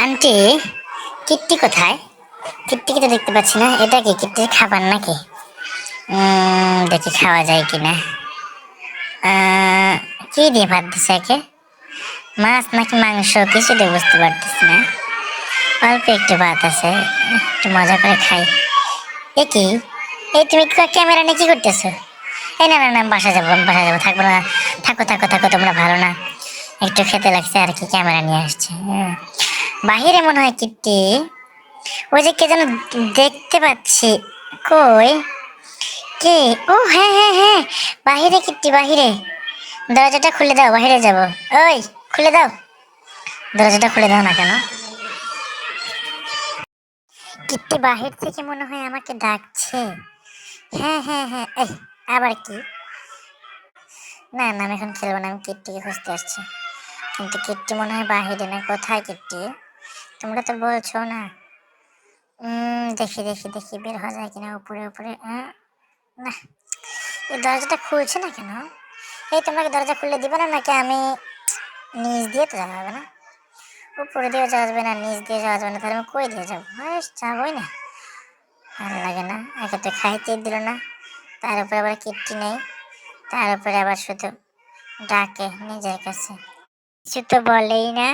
Aunty, Kitty কোথায়? কিট্টিকে তো দেখতে পাচ্ছি না। এটা কি কিট্টির খাবার নাকি? দেখি খাওয়া যায় কিনা। কি দিয়ে ভাত দিছে একে? মাছ নাকি মাংস কিছু দিয়ে বুঝতে পারতেছি না। অল্প একটু ভাত আছে, একটু মজা করে খাই। এ কি? এই তুমি ক্যামেরা নিয়ে কি করতেছো? এই না না না, বাসা যাবো, আমি বাসা যাবো, থাকবো না। থাকো থাকো থাকো, তোমরা ভালো না। একটু খেতে লাগছে আর কি, ক্যামেরা নিয়ে আসছে। বাহিরে মনে হয় কিট্টি। ওই যে কে যেন দেখতে পাচ্ছি। কই? কে? ও হ্যাঁ হ্যাঁ হ্যাঁ, বাহিরে কিট্টি, বাহিরে। দরজাটা খুলে দাও, বাহিরে যাব। ওই, খুলে দাও, দরজাটা খুলে দাও না কেন? কিট্টি বাহির থেকে মনে হয় আমাকে ডাকছে। হ্যাঁ হ্যাঁ হ্যাঁ, এই আবার কি? না না, আমি এখন খেলবো না, আমি কিট্টিকে খুঁজতে আসছি। কিন্তু কিট্টি মনে হয় বাহিরে না। কোথায় কিট্টি? তোমরা তো বলছো না। দেখি দেখি দেখি, বের হওয়া যায় কিনা উপরে উপরে। না, এই দরজাটা খুলছে না কেন? এই তোমরা কি দরজা খুললে দিবে না নাকি? আমি নিচ দিয়ে তো যাওয়া হবে না, উপরে দিয়ে যাওয়া যাবে না, নিচ দিয়ে যাওয়া যাবে না, তাহলে আমি কই দিয়ে যাবো? যাবোই না, ভালো লাগে না। একে তো খাইতে দিল না, তার উপরে আবার কিট্টি নেই, তার উপরে আবার শুধু ডাকে নিজের কাছে, কিছু তো বলেই না।